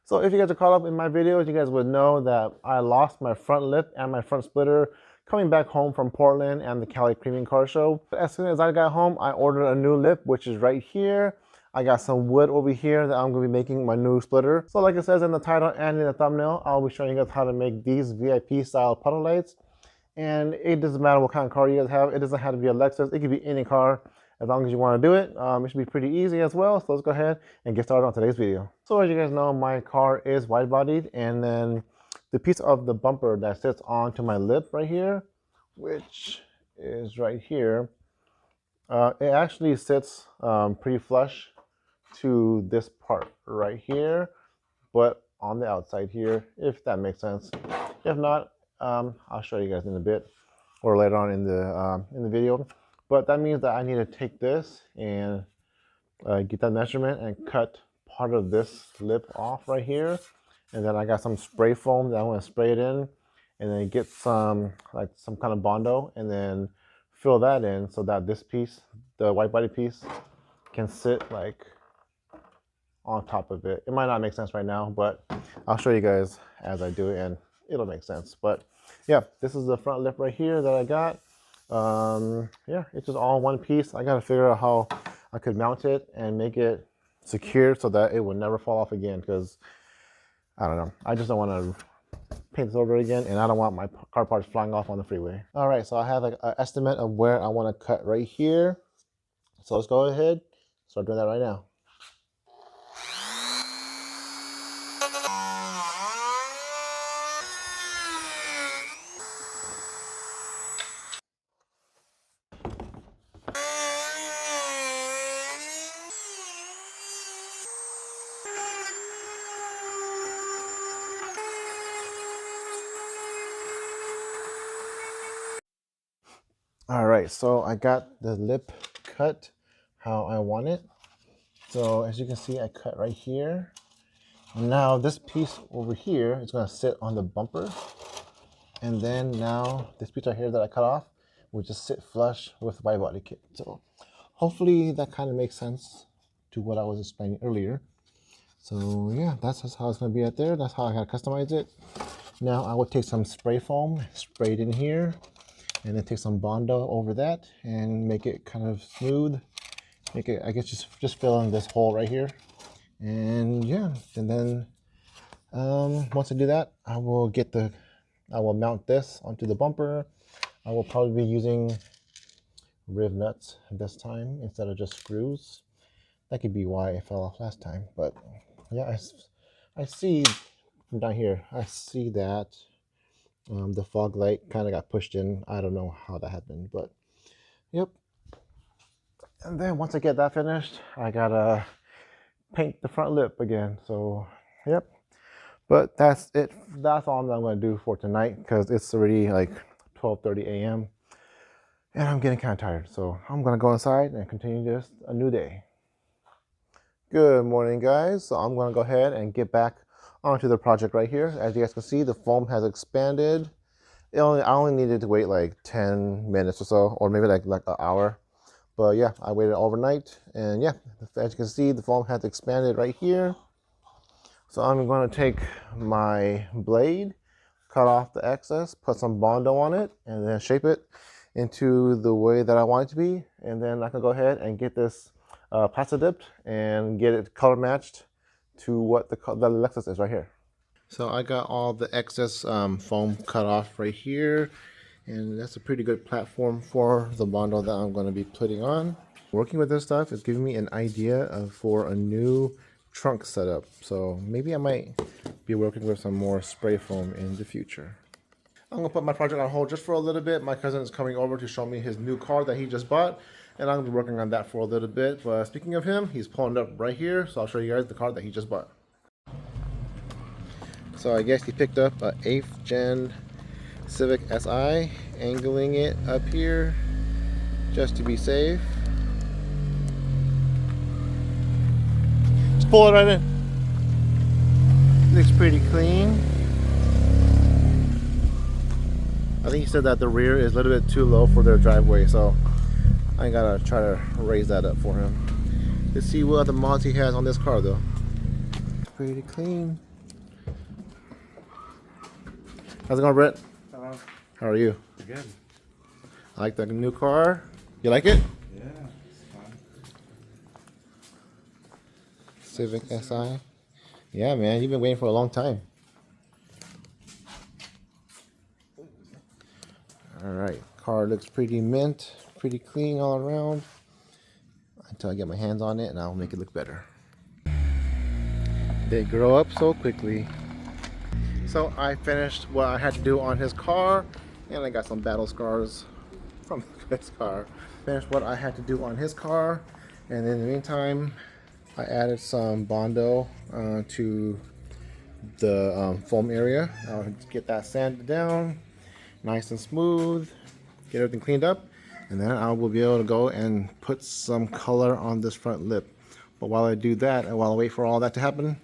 So if you guys are caught up in my videos, you guys would know that I lost my front lip and my front splitter coming back home from Portland and the Cali Premium Car Show. As soon as I got home, I ordered a new lip, which is right here. I got some wood over here that I'm going to be making my new splitter. So like it says in the title and in the thumbnail, I'll be showing you guys how to make these VIP style puddle lights. And it doesn't matter what kind of car you guys have. It doesn't have to be a Lexus. It could be any car as long as you want to do it. It should be pretty easy as well. So let's go ahead and get started on today's video. So as you guys know, my car is wide bodied, and then the piece of the bumper that sits onto my lip right here, which is right here, it actually sits pretty flush to this part right here, but on the outside here, if that makes sense. If not, I'll show you guys in a bit or later on in the video. But that means that I need to take this and get that measurement and cut part of this lip off right here. And then I got some spray foam that I want to spray it in, and then get some kind of Bondo and then fill that in so that this piece, the white body piece, can sit like on top of it. It might not make sense right now, but I'll show you guys as I do it and it'll make sense. But yeah, this is the front lip right here that I got. Yeah, it's just all one piece. I gotta figure out how I could mount it and make it secure so that it will never fall off again, because I don't know, I just don't want to paint this over again, and I don't want my car parts flying off on the freeway. All right, so I have an estimate of where I want to cut right here. So let's go ahead, start doing that right now. All right, so I got the lip cut how I want it. So as you can see, I cut right here. Now this piece over here is going to sit on the bumper, and then now this piece right here that I cut off will just sit flush with the wide body kit. So hopefully that kind of makes sense to what I was explaining earlier. So yeah, that's just how it's going to be out there. That's how I got to customize it. Now I will take some spray foam, spray it in here, and then take some Bondo over that and make it kind of smooth. Make it, I guess, just fill in this hole right here. And yeah, and then once I do that, I will mount this onto the bumper. I will probably be using riv nuts this time instead of just screws. That could be why it fell off last time. But yeah, I see from down here, I see that the fog light kind of got pushed in. I don't know how that happened, but yep. And then once I get that finished, I gotta paint the front lip again. So yep, but that's it. That's all I'm gonna do for tonight, because it's already like 12:30 a.m. and I'm getting kind of tired. So I'm gonna go inside and continue this a new day. Good morning, guys. So I'm gonna go ahead and get back onto the project right here. As you guys can see, the foam has expanded. I only needed to wait like 10 minutes or so, or maybe like an hour. But yeah, I waited overnight, and yeah, as you can see, the foam has expanded right here. So I'm going to take my blade, cut off the excess, put some Bondo on it, and then shape it into the way that I want it to be. And then I can go ahead and get this plastic dipped and get it color matched to what the Lexus is right here. So I got all the excess foam cut off right here, and that's a pretty good platform for the Bondo that I'm going to be putting on. Working with this stuff is giving me an idea for a new trunk setup, so maybe I might be working with some more spray foam in the future. I'm going to put my project on hold just for a little bit. My cousin is coming over to show me his new car that he just bought, and I'm going to be working on that for a little bit. But speaking of him, he's pulling up right here, so I'll show you guys the car that he just bought. So I guess he picked up a 8th gen Civic Si, angling it up here just to be safe. Just pull it right in. Looks pretty clean. I think he said that the rear is a little bit too low for their driveway, so I gotta try to raise that up for him. Let's see what other mods he has on this car though. Pretty clean. How's it going, Brett? Hello. How are you? Good. I like the new car. You like it? Yeah, it's fun. Civic SI. Yeah, man, you've been waiting for a long time. All right, car looks pretty mint, pretty clean all around. Until I get my hands on it, and I'll make it look better. They grow up so quickly. So I finished what I had to do on his car, and I got some battle scars from his car. Finished what I had to do on his car, and in the meantime, I added some Bondo to the foam area. I'll get that sanded down, nice and smooth, get everything cleaned up, and then I will be able to go and put some color on this front lip. But while I do that, and while I wait for all that to happen,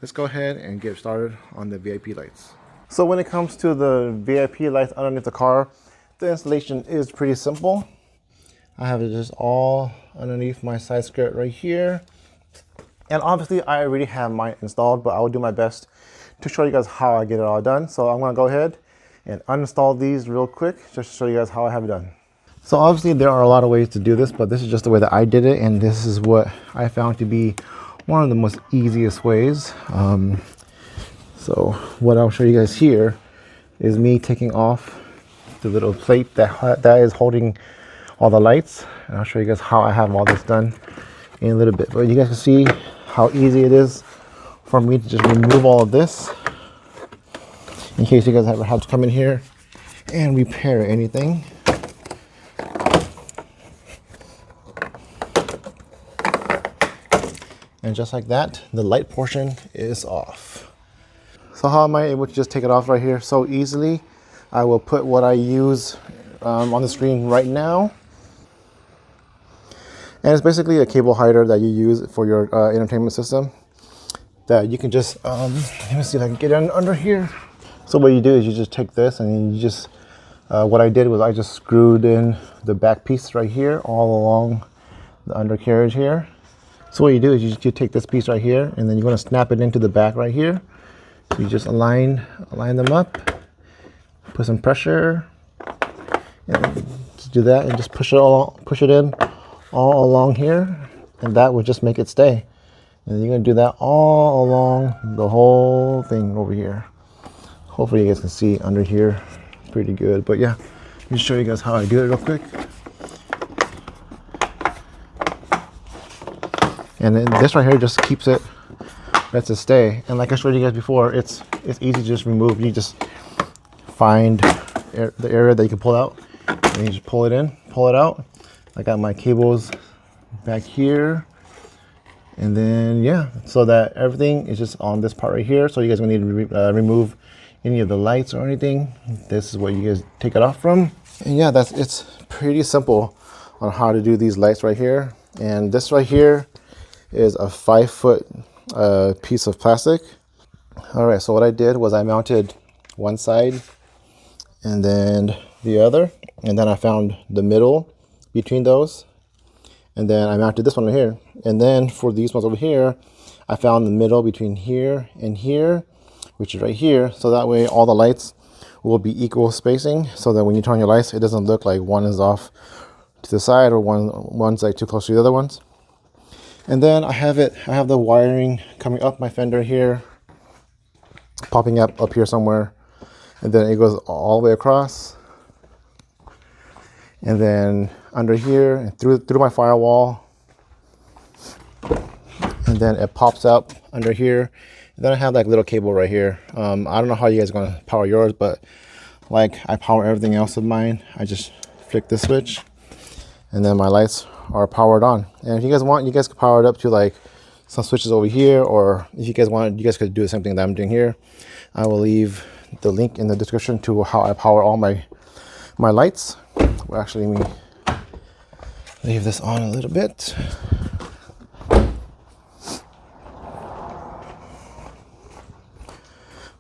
let's go ahead and get started on the VIP lights. So when it comes to the VIP lights underneath the car, the installation is pretty simple. I have it just all underneath my side skirt right here. And obviously I already have mine installed, but I will do my best to show you guys how I get it all done. So I'm gonna go ahead and uninstall these real quick, just to show you guys how I have it done. So obviously there are a lot of ways to do this, but this is just the way that I did it, and this is what I found to be one of the most easiest ways. So what I'll show you guys here is me taking off the little plate that is holding all the lights, and I'll show you guys how I have all this done in a little bit. But you guys can see how easy it is for me to just remove all of this, in case you guys ever have to come in here and repair anything. And just like that, the light portion is off. So how am I able to just take it off right here so easily? I will put what I use on the screen right now. And it's basically a cable hider that you use for your entertainment system that you can just, let me see if I can get it under here. So what you do is you just take this and you just, what I did was I just screwed in the back piece right here all along the undercarriage here. So what you do is you take this piece right here, and then you're going to snap it into the back right here. So you just align them up, put some pressure, and just do that, and just push it in all along here, and that will just make it stay. And you're going to do that all along the whole thing over here. Hopefully you guys can see under here pretty good. But yeah, let me show you guys how I do it real quick. And then this right here just keeps it, lets it stay. And like I showed you guys before, it's easy to just remove. You just find the area that you can pull out, and you just pull it in, pull it out. I got my cables back here, and then yeah, so that everything is just on this part right here. So you guys don't need to remove any of the lights or anything. This is where you guys take it off from. And yeah, it's pretty simple on how to do these lights right here. And this right here is a 5-foot piece of plastic. All right, so what I did was I mounted one side and then the other, and then I found the middle between those, and then I mounted this one right here. And then for these ones over here, I found the middle between here and here, which is right here, so that way all the lights will be equal spacing, so that when you turn on your lights, it doesn't look like one is off to the side or one's like too close to the other ones. And then I have the wiring coming up my fender here, popping up here somewhere, and then it goes all the way across, and then under here and through my firewall, and then it pops up under here. And then I have like little cable right here. I don't know how you guys are gonna power yours, but like I power everything else of mine. I just flick this switch, and then my lights are powered on. And if you guys want, you guys can power it up to like some switches over here, or if you guys want, you guys could do the same thing that I'm doing here. I will leave the link in the description to how I power all my lights. Well, actually, let me leave this on a little bit.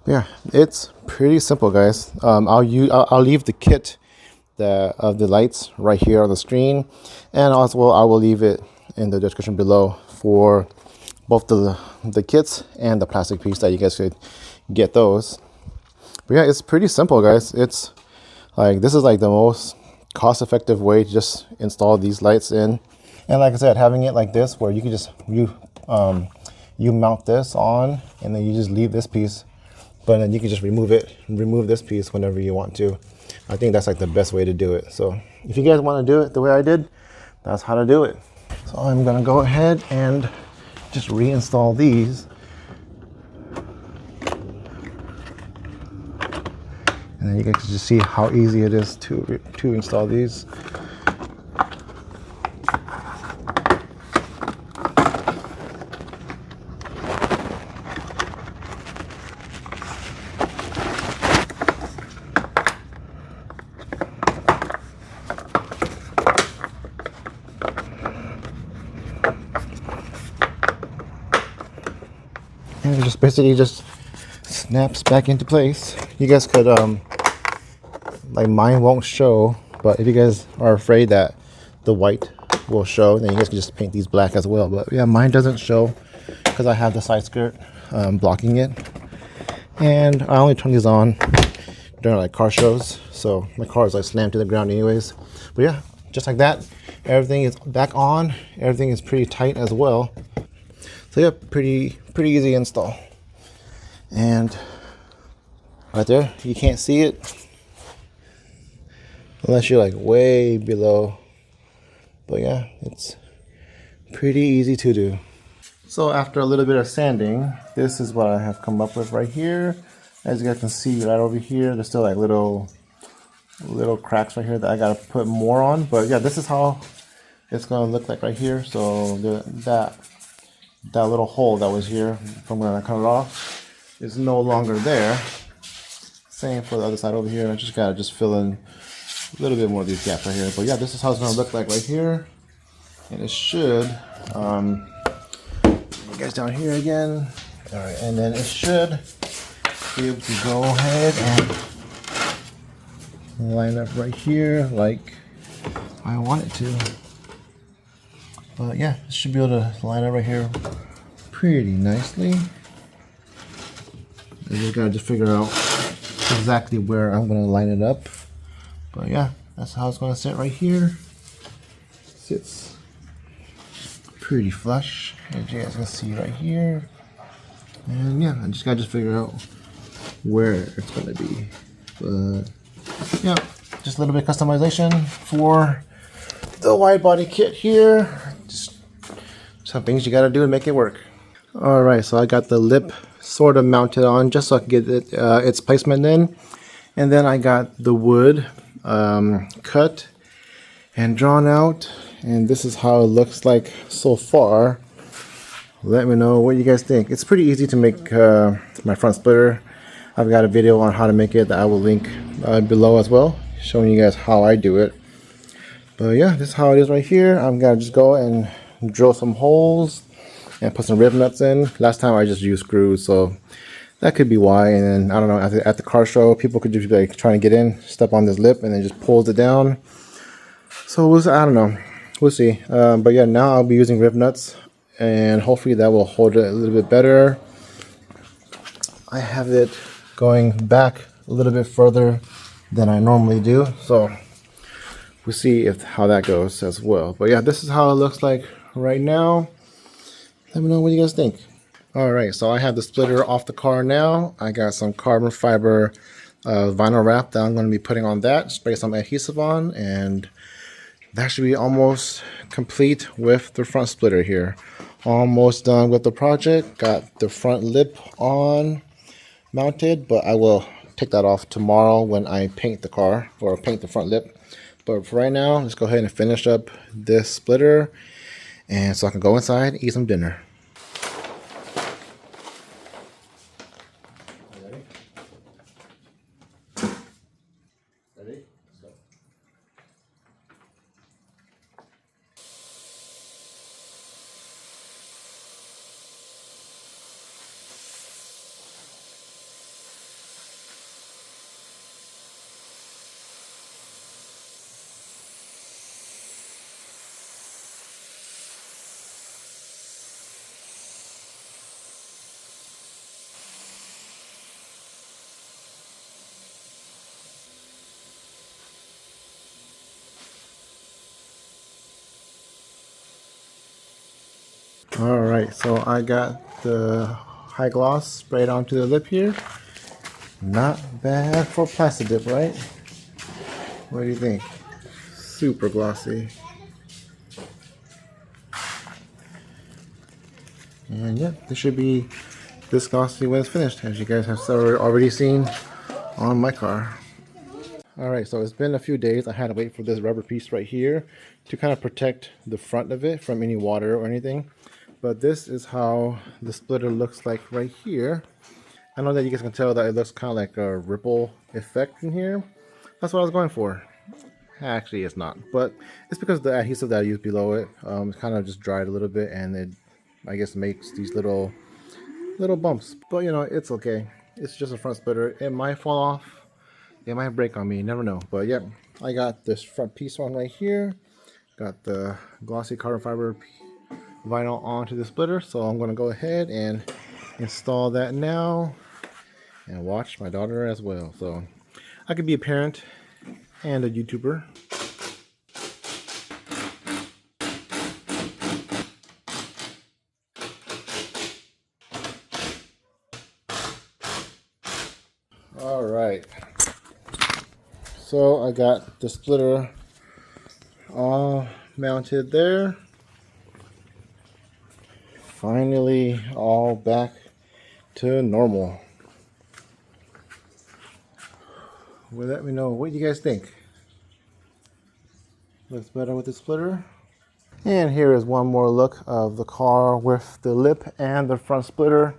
Yeah, it's pretty simple, guys. I'll leave the kit of the lights right here on the screen, and also I will leave it in the description below for both the kits and the plastic piece that you guys could get those. But yeah, it's pretty simple, guys. It's like this is like the most cost-effective way to just install these lights in. And like I said, having it like this where you can just you mount this on and then you just leave this piece, but then you can just remove this piece whenever you want to. I think that's like the best way to do it. So if you guys want to do it the way I did, that's how to do it. So I'm gonna go ahead and just reinstall these. And then you guys can just see how easy it is to install these. And it just basically just snaps back into place. You guys could like mine won't show, but if you guys are afraid that the white will show, then you guys can just paint these black as well. But yeah, mine doesn't show because I have the side skirt blocking it, and I only turn these on during like car shows, so my car is like slammed to the ground anyways. But yeah, just like that, everything is back on. Everything is pretty tight as well. So yeah, pretty easy install. And right there, you can't see it unless you're like way below. But yeah, it's pretty easy to do. So after a little bit of sanding, this is what I have come up with right here. As you guys can see right over here, there's still like little cracks right here that I gotta put more on. But yeah, this is how it's gonna look like right here. So that little hole that was here from when I cut it off is no longer there. Same for the other side over here. I just gotta fill in a little bit more of these gaps right here. But yeah, this is how it's gonna look like right here. And it should, you guys down here again. All right, and then it should be able to go ahead and line up right here like I want it to. But yeah, it should be able to line up right here pretty nicely. I just gotta figure out exactly where I'm gonna line it up. But yeah, that's how it's gonna sit right here. Sits pretty flush, as you guys can see right here. And yeah, I just gotta figure out where it's gonna be. But yeah, just a little bit of customization for the wide body kit here. Just some things you gotta do to make it work. All right, so I got the lip sort of mounted on just so I can get it, its placement in. And then I got the wood cut and drawn out. And this is how it looks like so far. Let me know what you guys think. It's pretty easy to make my front splitter. I've got a video on how to make it that I will link below as well, showing you guys how I do it. But yeah, this is how it is right here. I'm gonna just go and drill some holes and put some rib nuts in. Last time I just used screws, so that could be why. And then I don't know, at the car show, people could just be like trying to get in, step on this lip, and then just pulls it down. So I don't know. We'll see. But yeah, now I'll be using rib nuts, and hopefully that will hold it a little bit better. I have it going back a little bit further than I normally do, so we'll see how that goes as well. But yeah, this is how it looks like right now. Let me know what you guys think. All right, so I have the splitter off the car now. I got some carbon fiber vinyl wrap that I'm going to be putting on that, spray some adhesive on, and that should be almost complete with the front splitter here. Almost done with the project. Got the front lip on mounted, but I will take that off tomorrow when I paint the car, or paint the front lip. But for right now, let's go ahead and finish up this splitter, and so I can go inside and eat some dinner. Ready? Let's go. right, so I got the high gloss sprayed onto the lip here. Not bad for plastic dip, right? What do you think? Super glossy. And yeah, this should be this glossy when it's finished, as you guys have already seen on my car. Alright, so it's been a few days. I had to wait for this rubber piece right here to kind of protect the front of it from any water or anything. But this is how the splitter looks like right here. I know that you guys can tell that it looks kind of like a ripple effect in here. That's what I was going for. Actually, it's not, but it's because the adhesive that I used below it kind of just dried a little bit, and it, I guess, makes these little bumps. But you know, it's okay. It's just a front splitter. It might fall off. It might break on me. You never know. But yeah, I got this front piece on right here. Got the glossy carbon fiber vinyl onto the splitter. So I'm going to go ahead and install that now, and watch my daughter as well. So I could be a parent and a YouTuber. All right. So I got the splitter all mounted there. Finally all back to normal. Well, let me know what you guys think. Looks better with the splitter. And here is one more look of the car with the lip and the front splitter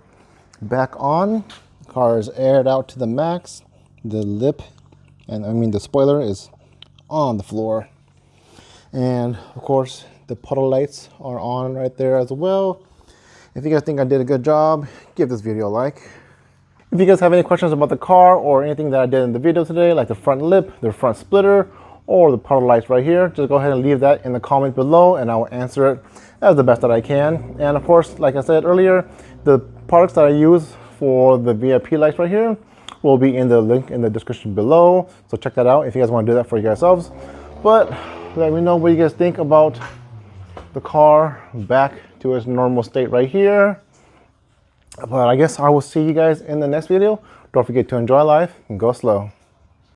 back on. The car is aired out to the max. The lip, and I mean the spoiler, is on the floor. And of course the puddle lights are on right there as well. If you guys think I did a good job, give this video a like. If you guys have any questions about the car or anything that I did in the video today, like the front lip, the front splitter, or the puddle lights right here, just go ahead and leave that in the comment below and I will answer it as the best that I can. And of course, like I said earlier, the products that I use for the VIP lights right here will be in the link in the description below. So check that out if you guys want to do that for yourselves. But let me know what you guys think about the car back to its normal state right here. But I guess I will see you guys in the next video. Don't forget to enjoy life and go slow.